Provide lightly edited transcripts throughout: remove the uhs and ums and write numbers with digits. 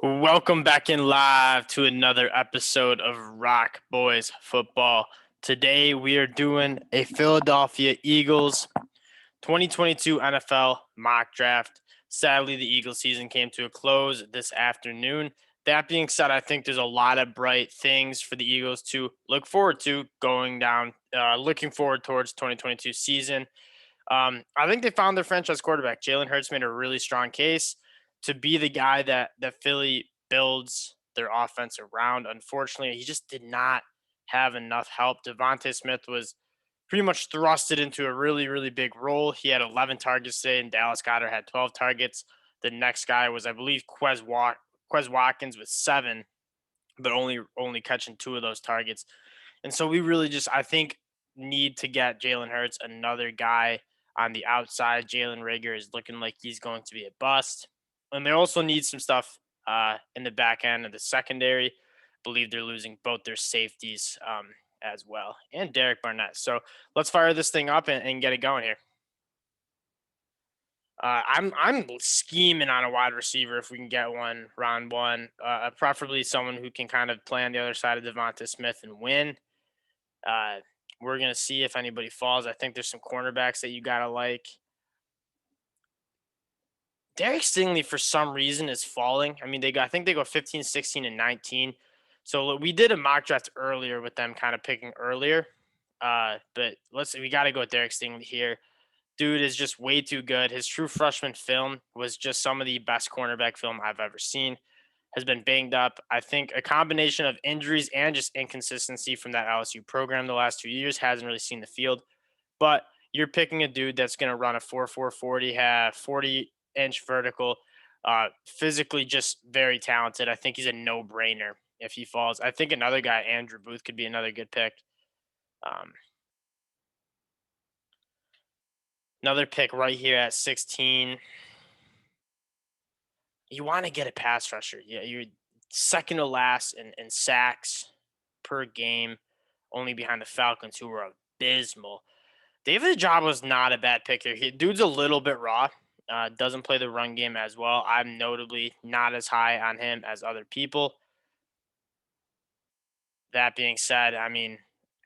Welcome back in live to another episode of Rock Boys Football. Today we are doing a Philadelphia Eagles 2022 NFL mock draft. Sadly, the Eagles season came to a close this afternoon. That being said, I think there's a lot of bright things for the Eagles to look forward to looking forward towards 2022 season. I think they found their franchise quarterback. Jalen Hurts made a really strong case to be the guy that Philly builds their offense around. Unfortunately, he just did not have enough help. Devontae Smith was pretty much thrusted into a really, really big role. He had 11 targets today, and Dallas Goedert had 12 targets. The next guy was, I believe, Quez Watkins with 7, but only catching 2 of those targets. And so we really just, I think, need to get Jalen Hurts another guy on the outside. Jalen Rager is looking like he's going to be a bust. And they also need some stuff in the back end of the secondary. I believe they're losing both their safeties as well, and Derek Barnett. So let's fire this thing up and get it going here. I'm scheming on a wide receiver if we can get one round one, preferably someone who can kind of play on the other side of Devonta Smith and win. We're going to see if anybody falls. I think there's some cornerbacks that you got to like. Derek Stingley, for some reason, is falling. I mean, I think they go 15, 16, and 19. So we did a mock draft earlier with them kind of picking earlier. But we got to go with Derek Stingley here. Dude is just way too good. His true freshman film was just some of the best cornerback film I've ever seen. Has been banged up. I think a combination of injuries and just inconsistency from that LSU program the last 2 years hasn't really seen the field. But you're picking a dude that's going to run a 4.4 40, have 40-inch vertical, physically just very talented. I think he's a no-brainer if he falls. I think another guy, Andrew Booth, could be another good pick. Another pick right here at 16. You want to get a pass rusher. Yeah, you're second to last in sacks per game, only behind the Falcons, who were abysmal. David Ajabo's not a bad pick here. Dude's a little bit raw. Doesn't play the run game as well. I'm notably not as high on him as other people. That being said, I mean,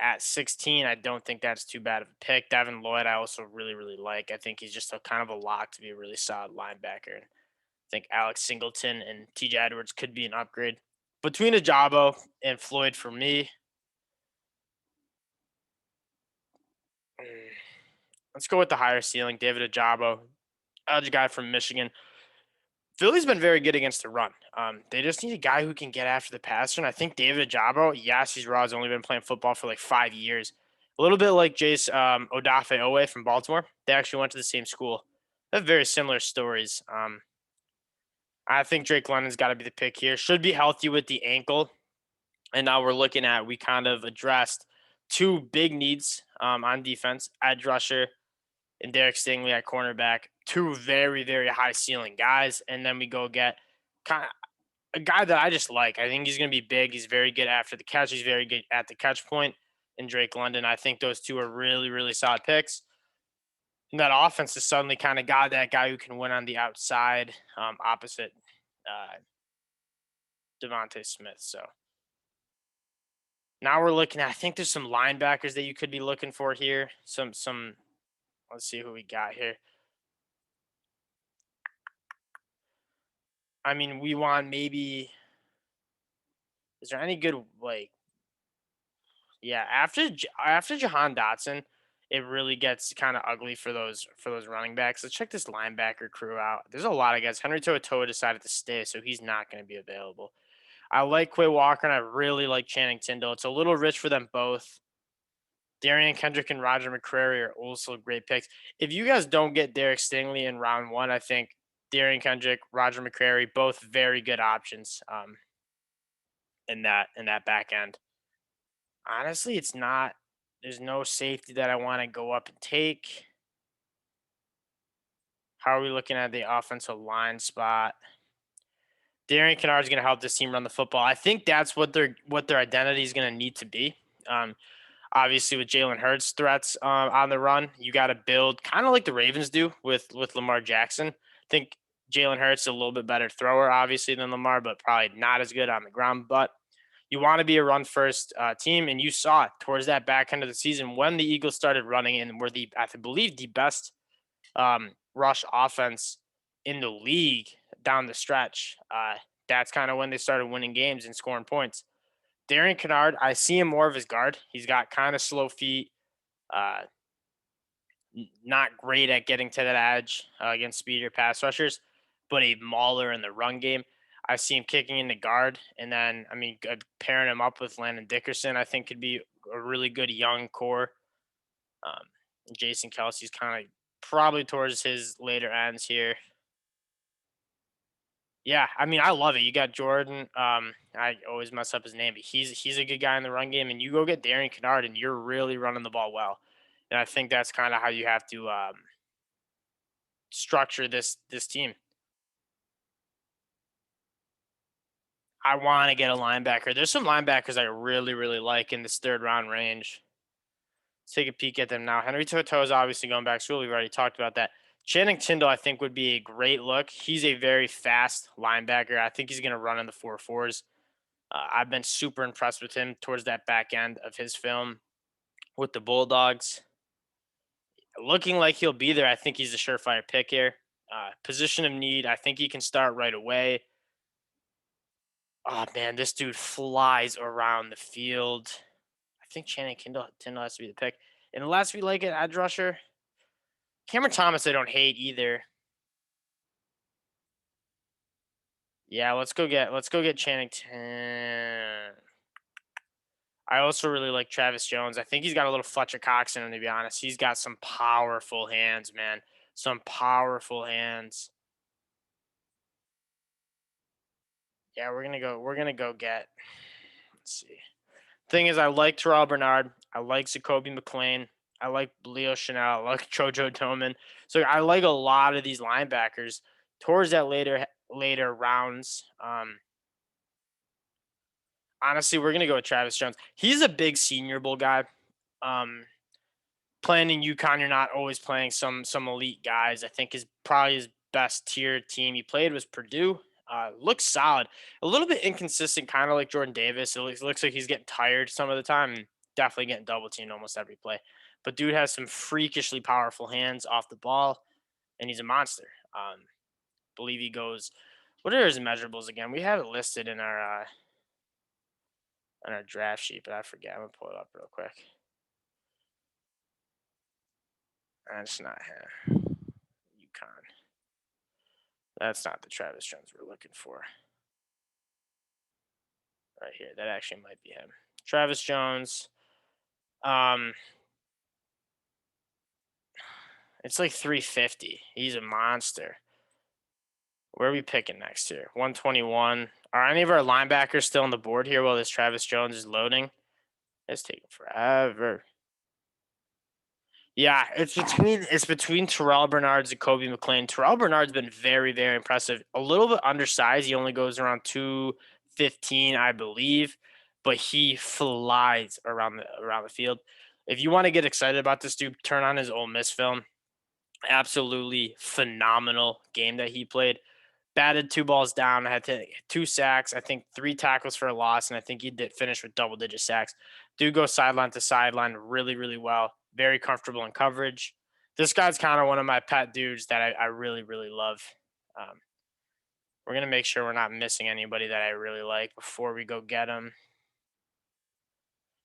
at 16, I don't think that's too bad of a pick. Devin Lloyd, I also really, really like. I think he's just a kind of a lock to be a really solid linebacker. I think Alex Singleton and TJ Edwards could be an upgrade. Between Ajabo and Floyd for me, let's go with the higher ceiling. David Ajabo, edge guy from Michigan. Philly's been very good against the run. They just need a guy who can get after the passer. And I think David Ajabo, yes, he's raw. He's only been playing football for like 5 years. A little bit like Jace Odafe Owe from Baltimore. They actually went to the same school. They have very similar stories. I think Drake London's got to be the pick here. Should be healthy with the ankle. And now we kind of addressed 2 big needs on defense, edge rusher and Derek Stingley at cornerback. 2 very, very high ceiling guys. And then we go get kind of a guy that I just like. I think he's going to be big. He's very good after the catch. He's very good at the catch point. And Drake London, I think those 2 are really, really solid picks. And that offense has suddenly kind of got that guy who can win on the outside opposite Devontae Smith. So now we're looking at, I think there's some linebackers that you could be looking for here. Let's see who we got here. I mean, we want maybe, is there any good, after Jahan Dotson, it really gets kind of ugly for those running backs. Let's check this linebacker crew out. There's a lot of guys. Henry To'o decided to stay, so he's not going to be available. I like Quay Walker, and I really like Channing Tindall. It's a little rich for them both. Darian Kendrick and Roger McCreary are also great picks. If you guys don't get Derek Stingley in round 1, I think Darian Kendrick, Roger McCreary, both very good options in that back end. Honestly, it's not. There's no safety that I want to go up and take. How are we looking at the offensive line spot? Darian Kennard is going to help this team run the football. I think that's what their identity is going to need to be. Obviously, with Jalen Hurts threats on the run, you got to build kind of like the Ravens do with Lamar Jackson. I think Jalen Hurts is a little bit better thrower, obviously, than Lamar, but probably not as good on the ground. But you want to be a run-first team, and you saw it towards that back end of the season when the Eagles started running and were I believe, the best rush offense in the league down the stretch. That's kind of when they started winning games and scoring points. Darian Kennard, I see him more of his guard. He's got kind of slow feet. Uh, Not great at getting to that edge against speedier pass rushers, but a mauler in the run game. I see him kicking in the guard, and then pairing him up with Landon Dickerson, I think could be a really good young core. Um, Jason Kelsey's kind of probably towards his later ends here. Yeah, I mean, I love it. You got Jordan. I always mess up his name, but he's a good guy in the run game, and you go get Darian Kennard, and you're really running the ball well. And I think that's kind of how you have to structure this team. I want to get a linebacker. There's some linebackers I really, really like in this third round range. Let's take a peek at them now. Henry Toto is obviously going back to school. We've already talked about that. Channing Tindall, I think, would be a great look. He's a very fast linebacker. I think he's going to run in the 4.4s. I've been super impressed with him towards that back end of his film with the Bulldogs. Looking like he'll be there. I think he's a surefire pick here. Position of need, I think he can start right away. Oh, man, this dude flies around the field. I think Channing Tindall has to be the pick. And the last we like it, edge rusher. Cameron Thomas, I don't hate either. Yeah, let's go get Channing. I also really like Travis Jones. I think he's got a little Fletcher Cox in him, to be honest. He's got some powerful hands, man. Some powerful hands. Yeah, we're gonna go get. Let's see. Thing is, I like Terrell Bernard. I like Zacoby McClain. I like Leo Chanel. I like Jojo Doman. So I like a lot of these linebackers towards that later rounds. Honestly, we're gonna go with Travis Jones. He's a big Senior Bowl guy. Playing in UConn, you're not always playing some elite guys. I think probably his best tier team he played was Purdue. Looks solid. A little bit inconsistent, kind of like Jordan Davis. It looks like he's getting tired some of the time and definitely getting double teamed almost every play. But dude has some freakishly powerful hands off the ball, and he's a monster. Believe he goes. What are his measurables again? We have it listed in our draft sheet, but I forget. I'm gonna pull it up real quick. That's not him. UConn. That's not the Travis Jones we're looking for. Right here. That actually might be him. Travis Jones. It's like 350. He's a monster. Where are we picking next here? 121. Are any of our linebackers still on the board here while this Travis Jones is loading? It's taking forever. Yeah, it's between Terrell Bernards and Kobe McClain. Terrell Bernard's been very, very impressive. A little bit undersized. He only goes around 215, I believe, but he flies around the field. If you want to get excited about this dude, turn on his Ole Miss film. Absolutely phenomenal game that he played. Batted 2 balls down, had 2 sacks, I think 3 tackles for a loss, and I think he did finish with double-digit sacks. Dude goes sideline to sideline really, really well. Very comfortable in coverage. This guy's kind of one of my pet dudes that I really, really love. We're going to make sure we're not missing anybody that I really like before we go get him.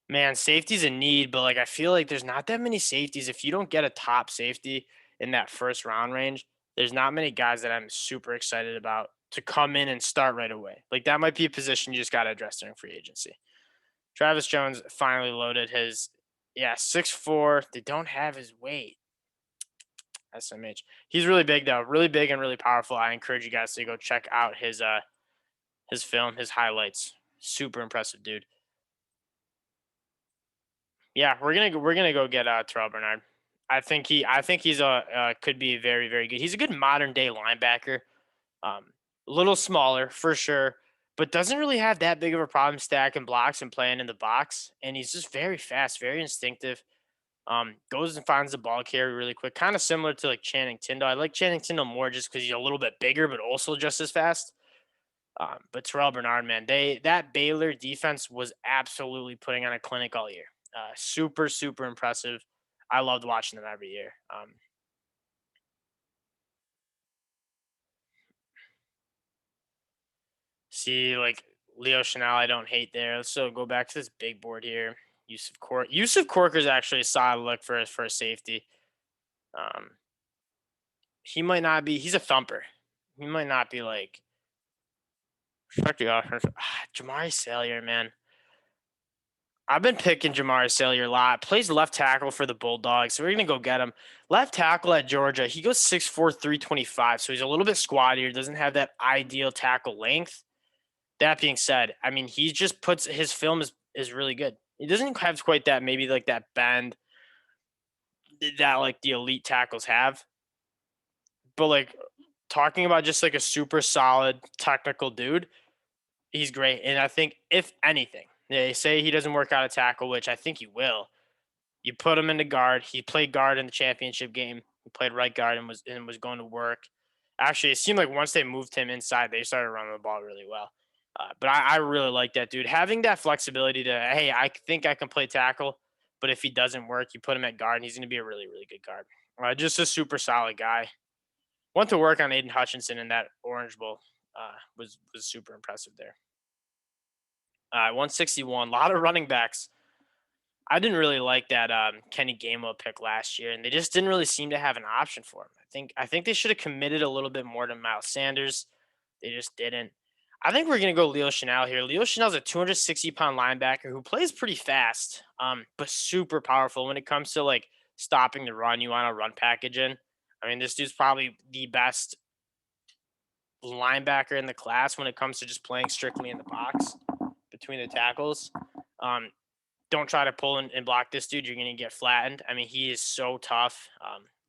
Man, safety's a need, but I feel like there's not that many safeties. If you don't get a top safety in that first round range, there's not many guys that I'm super excited about to come in and start right away. That might be a position you just got to address during free agency. Travis Jones finally loaded his, 6'4". They don't have his weight. SMH. He's really big though, really big and really powerful. I encourage you guys to go check out his film, his highlights. Super impressive dude. Yeah, we're gonna go get Terrell Bernard. I think he's could be very, very good. He's a good modern day linebacker. A little smaller for sure, but doesn't really have that big of a problem stacking blocks and playing in the box. And he's just very fast, very instinctive. Goes and finds the ball carrier really quick, kind of similar to like Channing Tindall. I like Channing Tindall more just because he's a little bit bigger, but also just as fast. But Terrell Bernard, man, that Baylor defense was absolutely putting on a clinic all year. Super, super impressive. I loved watching them every year. See, like Leo Chanel, I don't hate there. Let's still go back to this big board here. Yusuf Corker is actually a solid look for a safety. Um, he might not be. He's a thumper. He might not be like fuck the offense. Jamari Salyer, man. I've been picking Jamari Salyer a lot. Plays left tackle for the Bulldogs, so we're gonna go get him. Left tackle at Georgia. He goes 6'4", 325, so he's a little bit squattier. Doesn't have that ideal tackle length. That being said, I mean, he just puts his film is really good. He doesn't have quite that maybe like that bend that like the elite tackles have, but like talking about just like a super solid technical dude, he's great. And I think if anything, they say he doesn't work out a tackle, which I think he will. You put him into guard. He played guard in the championship game. He played right guard and was going to work. Actually, it seemed like once they moved him inside, they started running the ball really well. But I really like that dude. Having that flexibility to, hey, I think I can play tackle, but if he doesn't work, you put him at guard, and he's going to be a really, really good guard. Just a super solid guy. Went to work on Aiden Hutchinson in that Orange Bowl. Was super impressive there. 161. A lot of running backs. I didn't really like that Kenny Gainwell pick last year, and they just didn't really seem to have an option for him. I think they should have committed a little bit more to Miles Sanders. They just didn't. I think we're gonna go Leo Chanel here. Leo Chanel's a 260-pound linebacker who plays pretty fast, but super powerful when it comes to like stopping the run. You want to run package in. I mean, this dude's probably the best linebacker in the class when it comes to just playing strictly in the box between the tackles. Um, don't try to pull and block this dude. You're going to get flattened. I mean, he is so tough.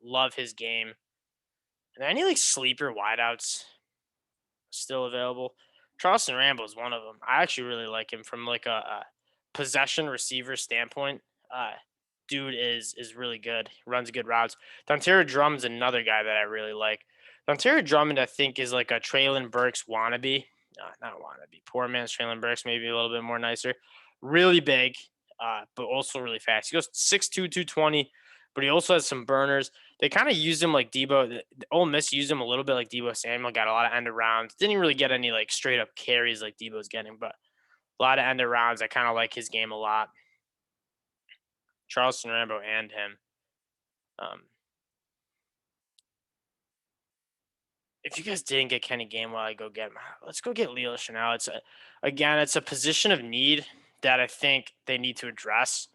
Love his game. And any like sleeper wideouts still available? Charleston Rambo is one of them. I actually really like him from like a possession receiver standpoint. Dude is really good. He runs good routes. Dontaria Drummond's another guy that I really like. Dontaria Drummond, I think, is like a Traylon Burks wannabe. Not wannabe. Poor man's Traylon Burks, maybe a little bit more nicer. Really big, but also really fast. He goes 6'2", 220, but he also has some burners. They kind of used him like Debo. Ole Miss used him a little bit like Debo Samuel. Got a lot of end arounds. Didn't really get any like straight up carries like Debo's getting, but a lot of end arounds. I kind of like his game a lot. Charleston Rambo and him. Um, if you guys didn't get Kenny Gainwell, I go get him. Let's go get Leo Chanel. It's a position of need that I think they need to address.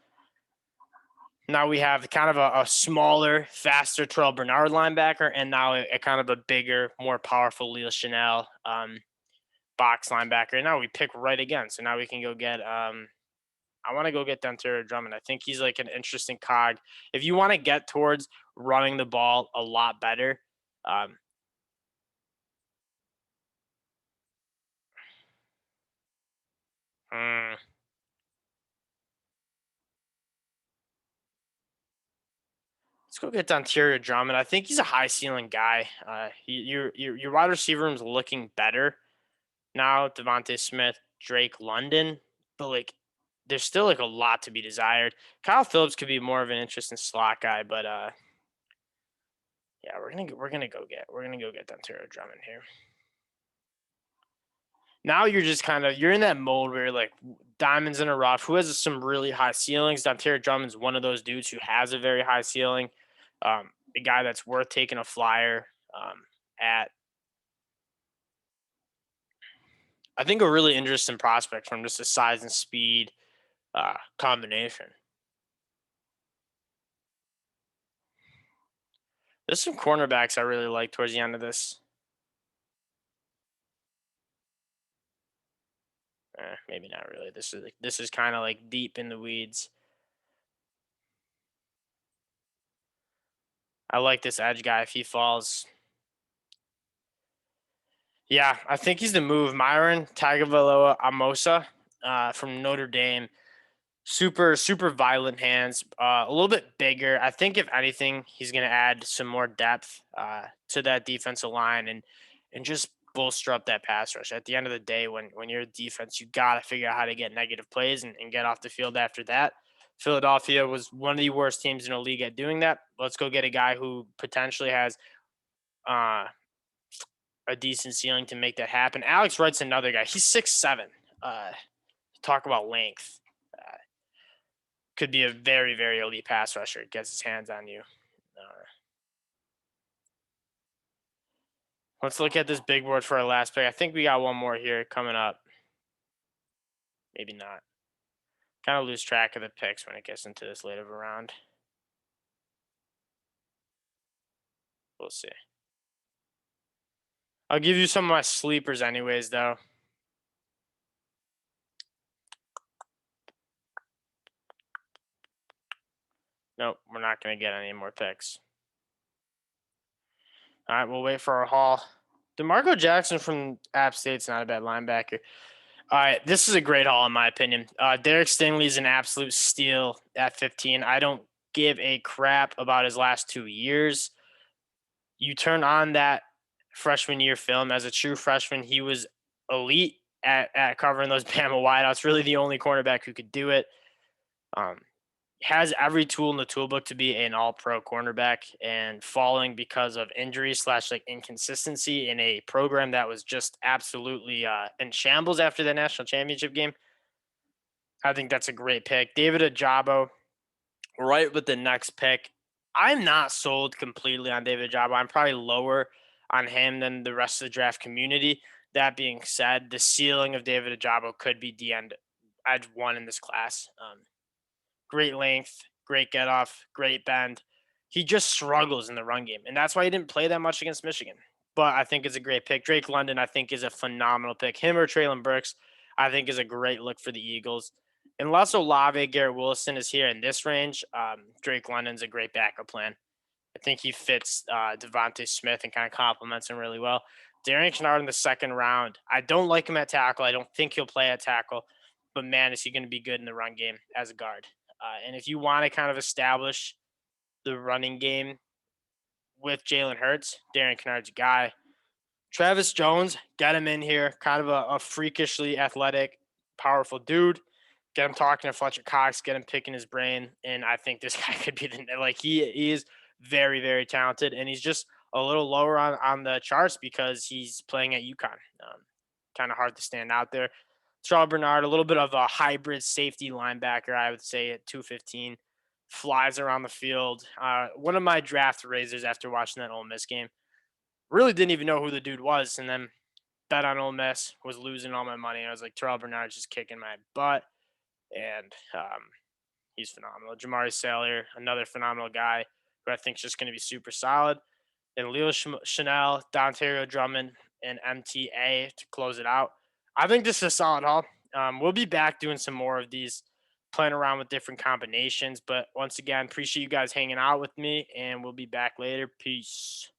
Now we have kind of a smaller, faster Terrell Bernard linebacker, and now a kind of a bigger, more powerful Leo Chanel box linebacker. And now we pick right again. So now we can go get I want to go get Dontaria Drummond. I think he's like an interesting cog. If you want to get towards running the ball a lot better, um, hmm, let's go get Dontaria Drummond. I think he's a high ceiling guy. Your wide receiver room is looking better now. Devontae Smith, Drake London, but like there's still like a lot to be desired. Kyle Phillips could be more of an interesting slot guy, but yeah, we're gonna go get Dontaria Drummond here. Now you're just you're in that mode where you're like diamonds in a rough. Who has some really high ceilings? Dontaria Drummond's one of those dudes who has a very high ceiling. A guy that's worth taking a flyer at. I think a really interesting prospect from just a size and speed combination. There's some cornerbacks I really like towards the end of this. Maybe not really. This is kind of like deep in the weeds. I like this edge guy if he falls. Yeah, I think he's the move. Myron Tagovailoa Amosa from Notre Dame. super violent hands, a little bit bigger. I think if anything, he's going to add some more depth to that defensive line and just bolster up that pass rush. At the end of the day, when you're a defense, you got to figure out how to get negative plays and get off the field after that. Philadelphia was one of the worst teams in the league at doing that. Let's go get a guy who potentially has uh, a decent ceiling to make that happen. Alex Wright's another guy. He's 6'7". Talk about length. Could be a very elite pass rusher. Gets his hands on you. Let's look at this big board for our last pick. I think we got one more here coming up. Maybe not. Kind of lose track of the picks when it gets into this late of a round. We'll see. I'll give you some of my sleepers anyways, though. Nope, we're not going to get any more picks. All right, we'll wait for our haul. DeMarco Jackson from App State's not a bad linebacker. All right, this is a great haul in my opinion. Derek Stingley is an absolute steal at 15. I don't give a crap about his last 2 years. You turn on that freshman year film. As a true freshman, he was elite at covering those Bama wideouts. Really the only cornerback who could do it. Has every tool in the toolbook to be an all-pro cornerback, and falling because of injury / like inconsistency in a program that was just absolutely in shambles after the national championship game. I think that's a great pick. David Ojabo, right with the next pick. I'm not sold completely on David Ojabo. I'm probably lower on him than the rest of the draft community. That being said, the ceiling of David Ojabo could be the end edge one in this class. Great length, great get off, great bend. He just struggles in the run game, and that's why he didn't play that much against Michigan. But I think it's a great pick. Drake London, I think, is a phenomenal pick. Him or Traylon Burks, I think, is a great look for the Eagles. Unless Olave, Garrett Wilson is here in this range, Drake London's a great backup plan. I think he fits Devontae Smith and kind of complements him really well. Darian Kinnard in the second round. I don't like him at tackle. I don't think he'll play at tackle. But, man, is he going to be good in the run game as a guard. And if you want to kind of establish the running game with Jalen Hurts, Darian Kinnard's a guy. Travis Jones, get him in here. Kind of a freakishly athletic, powerful dude. Get him talking to Fletcher Cox, get him picking his brain. And I think this guy could be he is very talented. And he's just a little lower on the charts because he's playing at UConn. Kind of hard to stand out there. Terrell Bernard, a little bit of a hybrid safety linebacker, I would say, at 215. Flies around the field. One of my draft raisers after watching that Ole Miss game. Really didn't even know who the dude was, and then bet on Ole Miss, was losing all my money. I was like, Terrell Bernard's just kicking my butt, and he's phenomenal. Jamari Salyer, another phenomenal guy who I think is just going to be super solid. And Leo Chanel, Dontario Drummond, and MTA to close it out. I think this is a solid haul. We'll be back doing some more of these, playing around with different combinations. But once again, appreciate you guys hanging out with me, and we'll be back later. Peace.